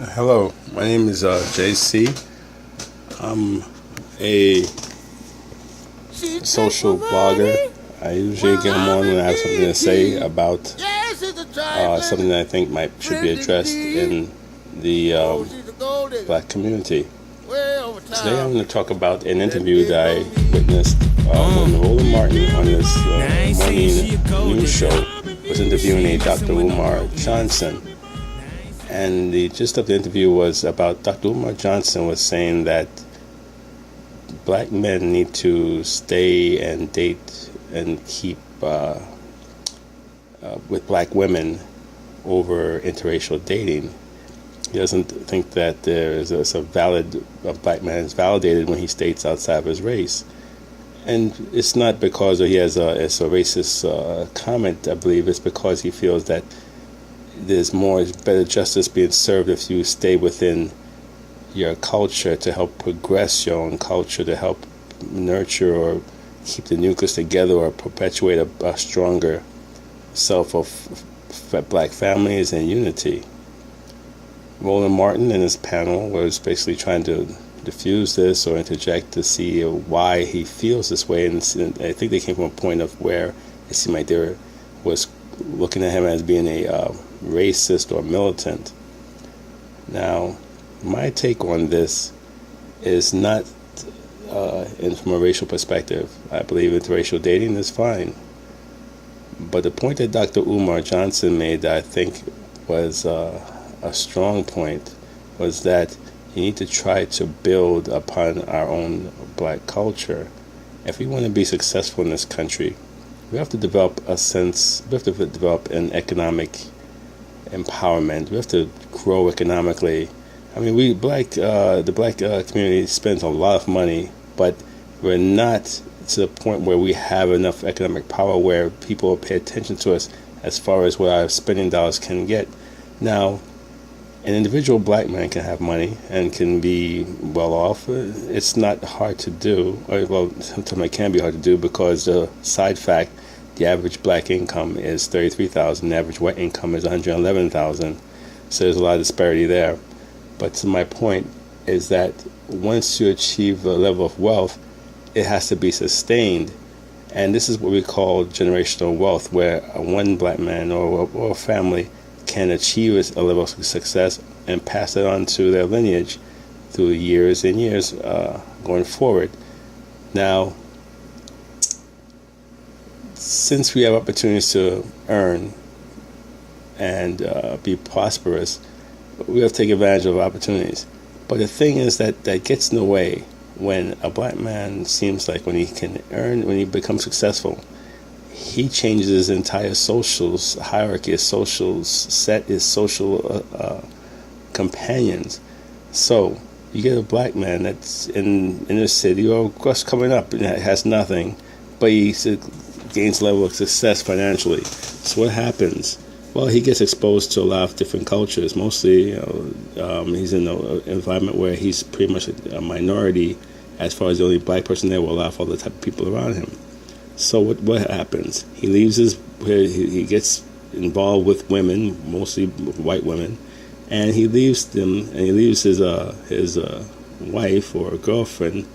Hello, my name is JC. I'm a social blogger. I usually get them on when I have something to say about something that I think should be addressed in the black community. Today I'm going to talk about an interview that I witnessed when Roland Martin on this morning news show was interviewing a Dr. Umar Johnson. And the gist of the interview was about Dr. Umar Johnson was saying that black men need to stay and date and keep with black women over interracial dating. He doesn't think that a black man is validated when he states outside of his race. And it's not because it's a racist comment, I believe. It's because he feels that there's better justice being served if you stay within your culture to help progress your own culture, to help nurture or keep the nucleus together or perpetuate a stronger self of black families and unity. Roland Martin and his panel was basically trying to diffuse this or interject to see why he feels this way, and I think they came from a point of where it seemed like they was looking at him as being a racist or militant. Now, my take on this is not from a racial perspective. I believe interracial dating is fine. But the point that Dr. Umar Johnson made that I think was a strong point was that you need to try to build upon our own black culture. If we want to be successful in this country, we have to develop an economic empowerment. We have to grow economically. I mean, the black community spends a lot of money, but we're not to the point where we have enough economic power where people pay attention to us as far as what our spending dollars can get. Now, an individual black man can have money and can be well off. It's not hard to do. Well, sometimes it can be hard to do because the side fact, the average black income is $33,000. The average white income is $111,000. So there's a lot of disparity there. But to my point is that once you achieve a level of wealth, it has to be sustained. And this is what we call generational wealth, where one black man or a family can achieve a level of success and pass it on to their lineage through years and years going forward. Now, since we have opportunities to earn and be prosperous, we have to take advantage of opportunities. But the thing is that gets in the way when a black man seems like when he becomes successful, he changes his entire social hierarchy, his social set, his social companions. So you get a black man that's in a city or just coming up and has nothing, but he gains a level of success financially. So what happens? Well, he gets exposed to a lot of different cultures. Mostly, he's in an environment where he's pretty much a minority as far as the only black person there will laugh all the type of people around him. So what happens? He he gets involved with women, mostly white women, and he leaves them, and he leaves his wife or girlfriend,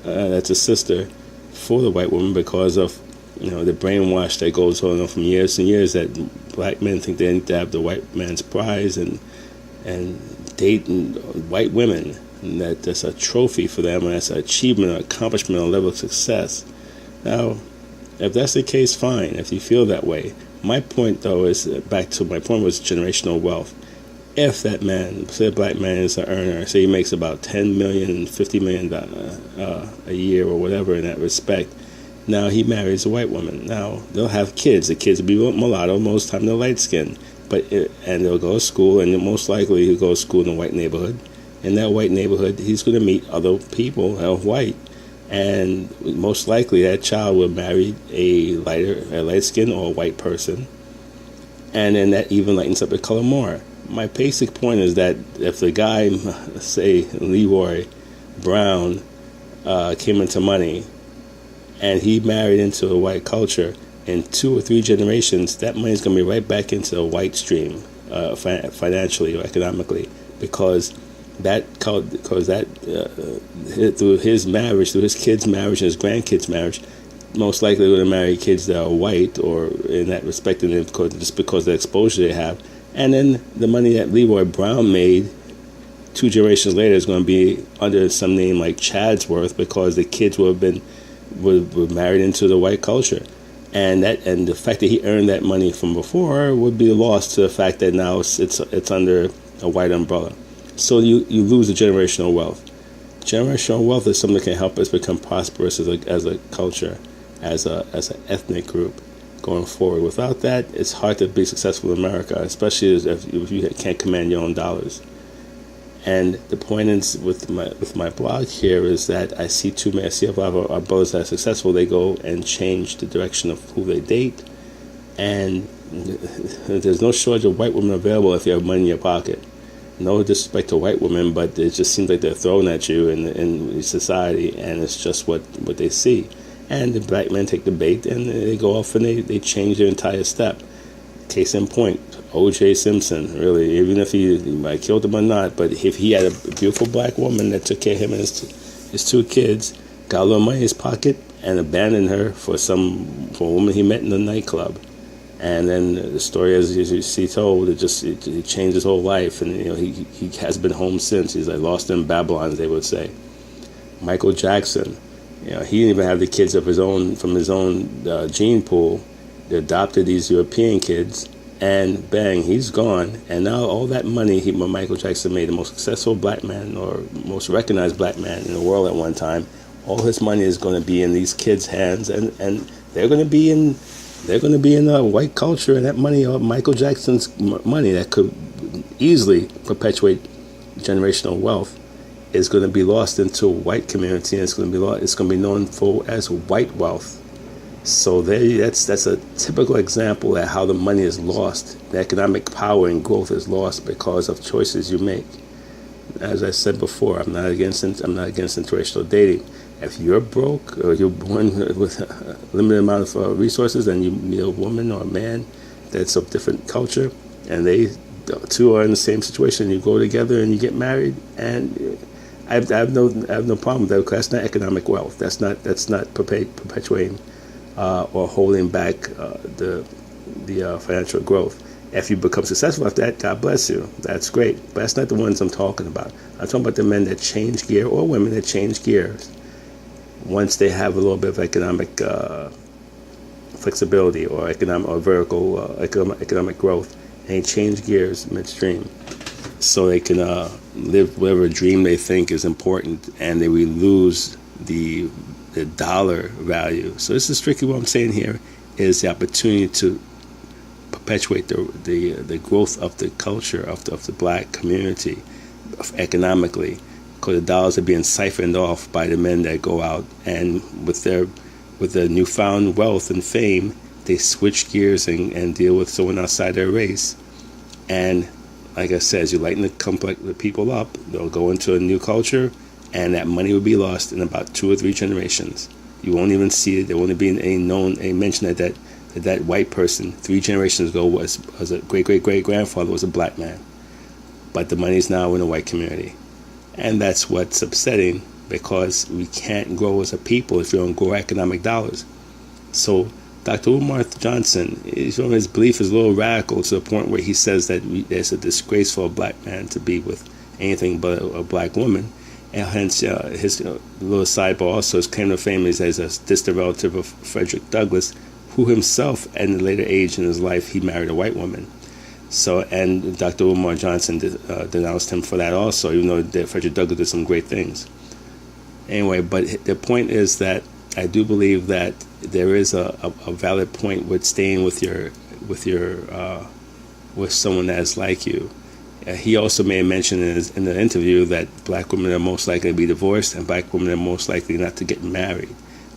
that's a sister, for the white woman because of the brainwash that goes on from years and years that black men think they need to have the white man's prize and date white women, and that's a trophy for them, and that's an achievement, an accomplishment, a level of success. Now, if that's the case, fine, if you feel that way. My point, though, was generational wealth. If that man, say a black man is an earner, say he makes about $10 million, $50 million a year or whatever in that respect, now he marries a white woman. Now, they'll have kids. The kids will be mulatto, most time they're light skinned. And they'll go to school, and most likely he'll go to school in a white neighborhood. In that white neighborhood, he's going to meet other people that are white. And most likely that child will marry a light skin or a white person, and then that even lightens up the color more. My basic point is that if the guy, say Leroy Brown, came into money and he married into a white culture, in 2 or 3 generations, that money is going to be right back into the white stream. financially or economically, because through his marriage, through his kids' marriage and his grandkids' marriage, most likely going to marry kids that are white, or in that respect, and just because of the exposure they have. And then the money that Leroy Brown made 2 generations later is going to be under some name like Chadsworth, because the kids were married into the white culture. And the fact that he earned that money from before would be lost to the fact that now it's under a white umbrella. So you lose the generational wealth. Generational wealth is something that can help us become prosperous as a culture, as an ethnic group going forward. Without that, it's hard to be successful in America, especially if you can't command your own dollars. And the point is with my blog here is that I see a lot of our brothers that are successful. They go and change the direction of who they date, and there's no shortage of white women available if you have money in your pocket. No disrespect to white women, but it just seems like they're thrown at you in society, and it's just what they see. And the black men take the bait, and they go off and they change their entire step. Case in point, O.J. Simpson, really, even if he might killed him or not, but if he had a beautiful black woman that took care of him and his 2 kids, got a little money in his pocket, and abandoned her for a woman he met in the nightclub. And then the story, as you see told, it changed his whole life, and he has been home since. He's like lost in Babylon, as they would say. Michael Jackson, he didn't even have the kids from his own gene pool. They adopted these European kids, and bang, he's gone. And now all that money Michael Jackson made, the most successful black man or most recognized black man in the world at one time, all his money is going to be in these kids' hands, and they're going to be in white culture, and that money, Michael Jackson's money that could easily perpetuate generational wealth, is going to be lost into a white community, and it's going to be known as white wealth. So that's a typical example of how the money is lost. The economic power and growth is lost because of choices you make. As I said before, I'm not against interracial dating. If you're broke or you're born with a limited amount of resources, and you meet a woman or a man that's of different culture, and they 2 are in the same situation, you go together and you get married, and I have no problem with that, because that's not economic wealth. That's not perpetuating or holding back the financial growth. If you become successful after that, God bless you. That's great. But that's not the ones I'm talking about. I'm talking about the men that change gear, or women that change gears once they have a little bit of economic flexibility or economic growth, and they change gears midstream so they can live whatever dream they think is important, and we lose the dollar value. So this is strictly what I'm saying here is the opportunity to perpetuate the growth of the culture of the black community economically, because the dollars are being siphoned off by the men that go out, and with their newfound wealth and fame, they switch gears and deal with someone outside their race. And like I said, as you lighten the people up, they'll go into a new culture, and that money will be lost in about 2 or 3 generations. You won't even see it. There won't be a mention that white person 3 generations ago was a great-great-great-grandfather was a black man. But the money's now in the white community. And that's what's upsetting, because we can't grow as a people if you don't grow economic dollars. So Dr. Umar Johnson, his belief is a little radical to the point where he says that it's a disgrace for a black man to be with anything but a black woman. And hence, his little sidebar also, his claim to fame is as a distant relative of Frederick Douglass, who himself, at a later age in his life, he married a white woman. So, and Dr. Umar Johnson denounced him for that also, even though Frederick Douglass did some great things. Anyway, but the point is that I do believe that there is a valid point with staying with someone that's like you. He also made a mention in the interview that black women are most likely to be divorced, and black women are most likely not to get married,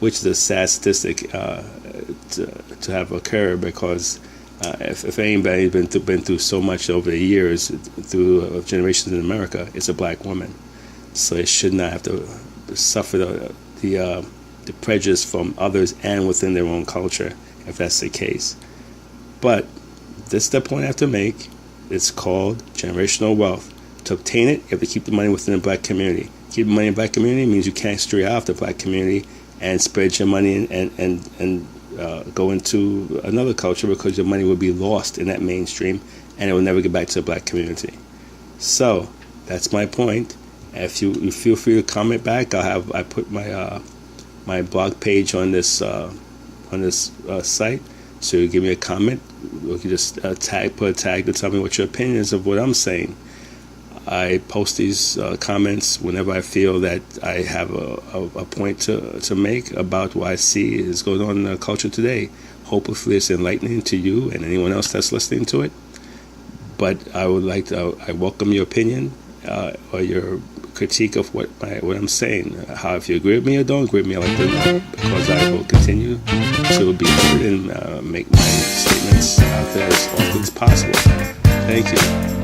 which is a sad statistic to have occur, because if anybody's been through so much over the years, through generations in America, it's a black woman. So it should not have to suffer the prejudice from others and within their own culture, if that's the case. But this is the point I have to make. It's called generational wealth. To obtain it, you have to keep the money within the black community. Keep the money in the black community means you can't stray off the black community and spread your money and go into another culture, because your money will be lost in that mainstream and it will never get back to the black community. So that's my point. If you feel free to comment back, I put my blog page on this site. So you give me a comment. You can just put a tag to tell me what your opinion is of what I'm saying. I post these comments whenever I feel that I have a point to make about what I see is going on in the culture today. Hopefully it's enlightening to you and anyone else that's listening to it. But I welcome your opinion or your critique of what I'm saying. How, if you agree with me or don't agree with me, I like to know, because I will continue to be heard and make my statements out there as often as possible. Thank you.